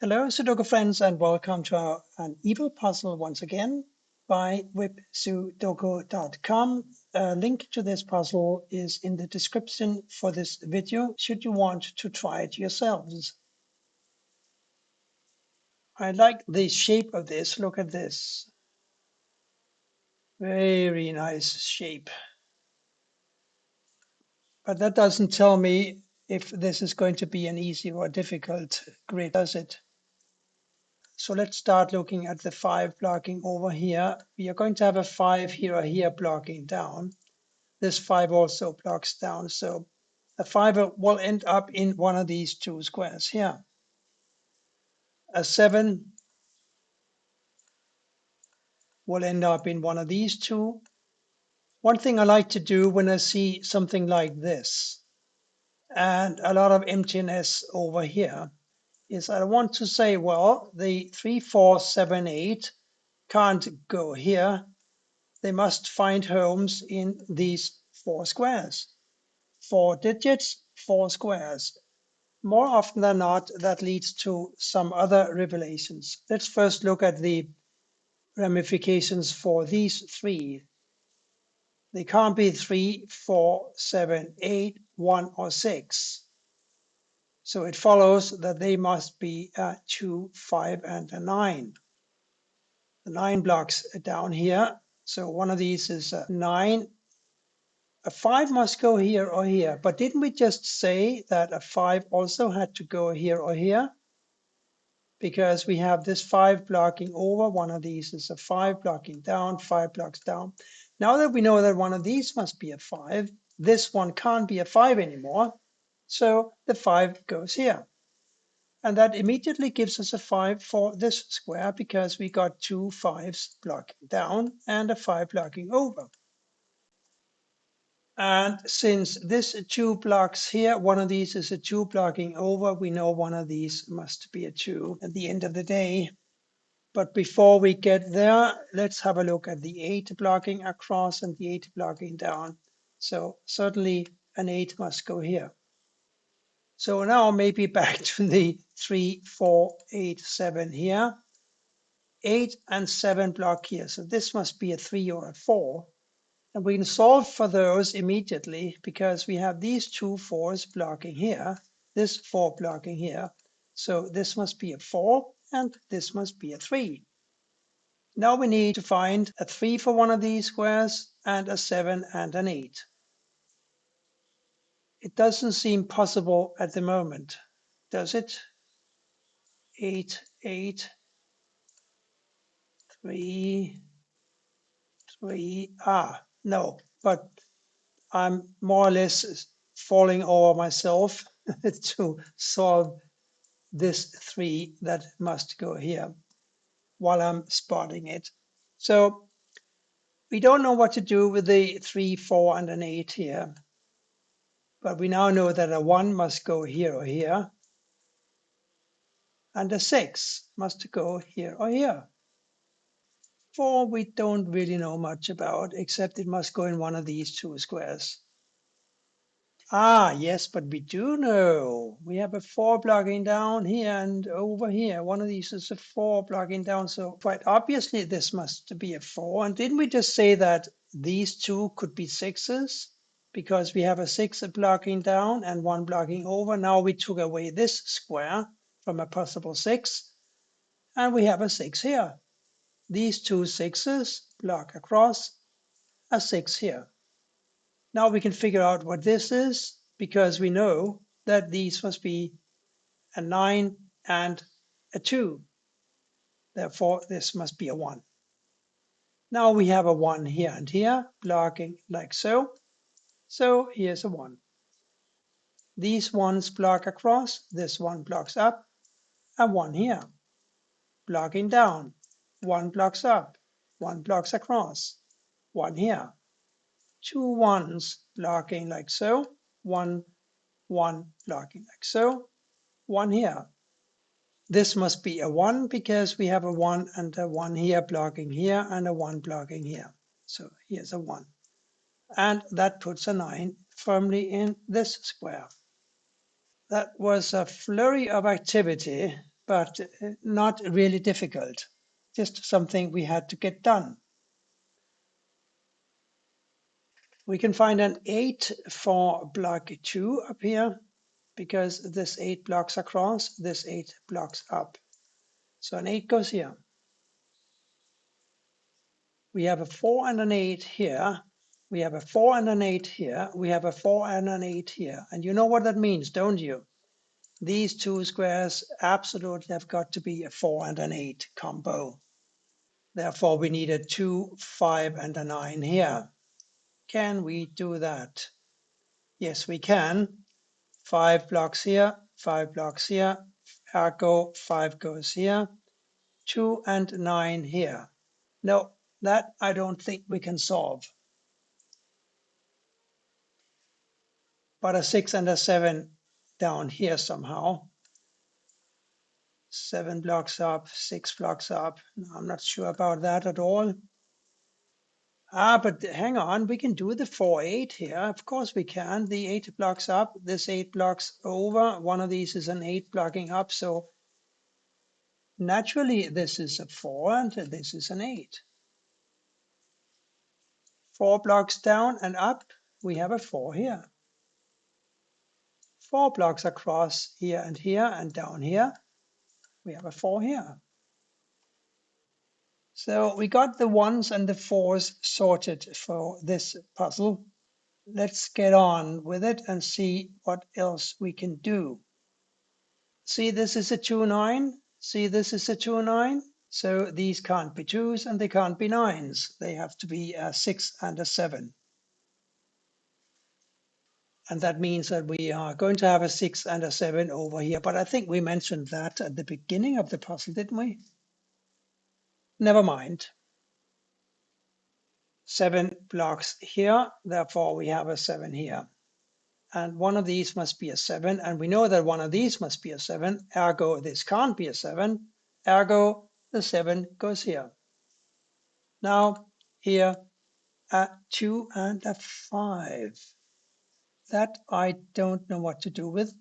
Hello, Sudoku friends, and welcome to an evil puzzle once again by websudoku.com. A link to this puzzle is in the description for this video, should you want to try it yourselves. I like the shape of this. Look at this. Very nice shape. But that doesn't tell me if this is going to be an easy or difficult grid, does it? So let's start looking at the 5 blocking over here. We are going to have a 5 here or here blocking down. This 5 also blocks down. So a 5 will end up in one of these two squares here. A 7 will end up in one of these two. One thing I like to do when I see something like this and a lot of emptiness over here is I want to say, well, the 3, 4, 7, 8 can't go here. They must find homes in these 4 squares. 4 digits, 4 squares. More often than not, that leads to some other revelations. Let's first look at the ramifications for these 3. They can't be 3, 4, 7, 8, 1, or 6. So it follows that they must be a 2, 5, and a 9. The 9 blocks down here. So one of these is a 9. A 5 must go here or here. But didn't we just say that a 5 also had to go here or here? Because we have this 5 blocking over. One of these is a 5 blocking down, 5 blocks down. Now that we know that one of these must be a 5, this one can't be a 5 anymore. So the 5 goes here. And that immediately gives us a 5 for this square because we got 2 5s blocking down and a 5 blocking over. And since this 2 blocks here, one of these is a 2 blocking over, we know one of these must be a 2 at the end of the day. But before we get there, let's have a look at the 8 blocking across and the 8 blocking down. So certainly an 8 must go here. So now maybe back to the 3, 4, 8, 7 here. 8 and 7 block here. So this must be a 3 or a 4. And we can solve for those immediately because we have these 2 4s blocking here, this 4 blocking here. So this must be a 4 and this must be a 3. Now we need to find a 3 for one of these squares and a 7 and an 8. It doesn't seem possible at the moment, does it? 8, 8, 3, 3. No, but I'm more or less falling over myself to solve this 3 that must go here while I'm spotting it. So we don't know what to do with the 3, 4, and an 8 here. But we now know that a 1 must go here or here. And a 6 must go here or here. 4 we don't really know much about, except it must go in one of these 2 squares. Yes, but we do know. We have a 4 blocking down here and over here. One of these is a 4 blocking down. So quite obviously this must be a 4. And didn't we just say that these 2 could be 6s? Because we have a 6 blocking down and 1 blocking over. Now we took away this square from a possible 6. And we have a 6 here. These 2 6s block across, a 6 here. Now we can figure out what this is because we know that these must be a 9 and a 2. Therefore, this must be a 1. Now we have a 1 here and here, blocking like so. So here's a 1. These ones block across, this one blocks up, a 1 here. Blocking down, 1 blocks up, 1 blocks across, 1 here. 2 1s blocking like so, 1, 1 blocking like so, 1 here. This must be a 1 because we have a 1 and a 1 here blocking here and a 1 blocking here. So here's a 1. And that puts a 9 firmly in this square. That was a flurry of activity, but not really difficult. Just something we had to get done. We can find an 8 for block 2 up here, because this 8 blocks across, this 8 blocks up. So an 8 goes here. We have a 4 and an 8 here. We have a 4 and an 8 here. We have a 4 and an 8 here. And you know what that means, don't you? These two squares absolutely have got to be a 4 and an 8 combo. Therefore, we need a 2, 5, and a 9 here. Can we do that? Yes, we can. 5 blocks here, 5 blocks here. Ergo, 5 goes here. 2 and 9 here. No, that I don't think we can solve. But a 6 and a 7 down here somehow. 7 blocks up, 6 blocks up. I'm not sure about that at all. But hang on, we can do the 4, 8 here. Of course we can. The 8 blocks up, this 8 blocks over. One of these is an 8 blocking up. So naturally, this is a 4 and this is an 8. 4 blocks down and up, we have a 4 here. 4 blocks across here and down here, we have a 4 here. So we got the 1s and the 4s sorted for this puzzle. Let's get on with it and see what else we can do. See, this is a 2, 9. See, this is a 2, 9. So these can't be 2s and they can't be 9s. They have to be a 6 and a 7. And that means that we are going to have a 6 and a 7 over here. But I think we mentioned that at the beginning of the puzzle, didn't we? Never mind. 7 blocks here, therefore we have a 7 here. And one of these must be a 7, and we know that one of these must be a 7, ergo this can't be a 7, ergo the 7 goes here. Now here a 2 and a 5. That I don't know what to do with.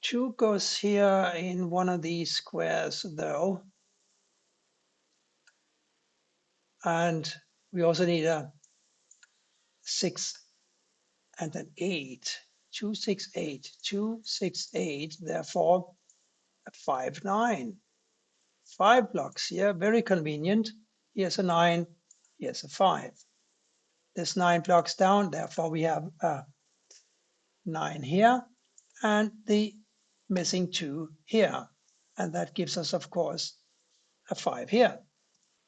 2 goes here in one of these squares though. And we also need a 6 and an 8. 2, 6, 8. 2, 6, 8. Therefore, a 5, 9. 5 blocks here, very convenient. Here's a 9, here's a 5. This 9 blocks down, therefore we have a 9 here and the missing 2 here. And that gives us, of course, a 5 here.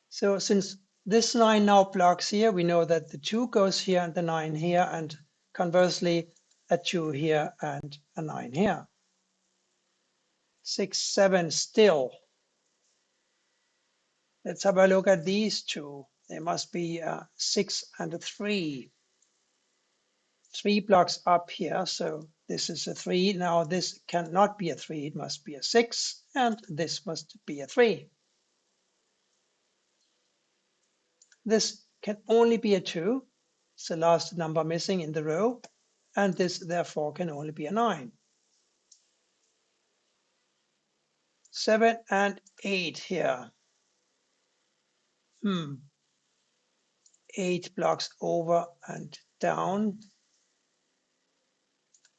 So since this 9 now blocks here, we know that the 2 goes here and the 9 here, and conversely, a 2 here and a 9 here. 6, 7 still. Let's have a look at these two. There must be a 6 and a 3. 3 blocks up here, so this is a 3. Now this cannot be a 3, it must be a 6, and this must be a 3. This can only be a 2. It's the last number missing in the row, and this therefore can only be a 9. 7 and 8 here. 8 blocks over and down.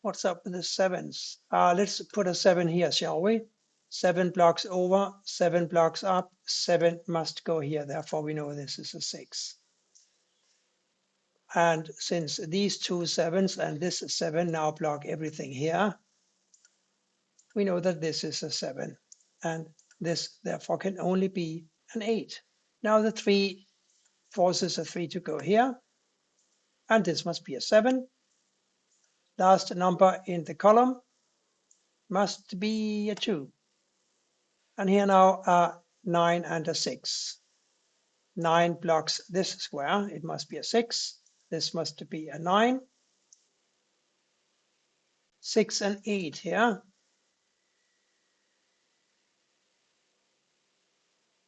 What's up with the 7s? Let's put a 7 here, shall we? 7 blocks over, 7 blocks up, 7 must go here. Therefore, we know this is a 6. And since these two 7s and this 7 now block everything here, we know that this is a 7. And this, therefore, can only be an 8. Now the 3 forces a 3 to go here. And this must be a 7. Last number in the column must be a 2. And here now a 9 and a 6. 9 blocks this square, it must be a 6. This must be a 9. 6 and 8 here.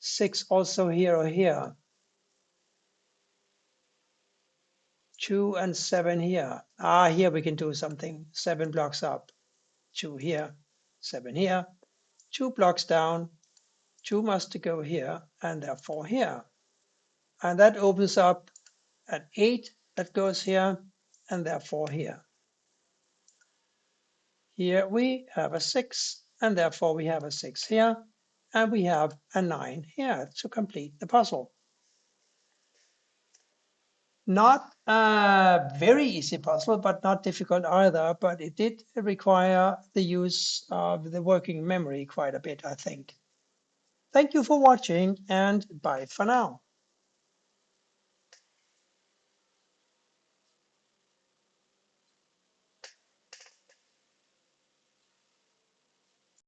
6 also here or here. 2 and 7 here. Here we can do something. 7 blocks up. 2 here. 7 here, 2 blocks down, 2 must go here, and therefore here. And that opens up an 8 that goes here, and therefore here. Here we have a 6, and therefore we have a 6 here, and we have a 9 here to complete the puzzle. Not a very easy puzzle, but not difficult either, but it did require the use of the working memory quite a bit, I think. Thank you for watching, and bye for now.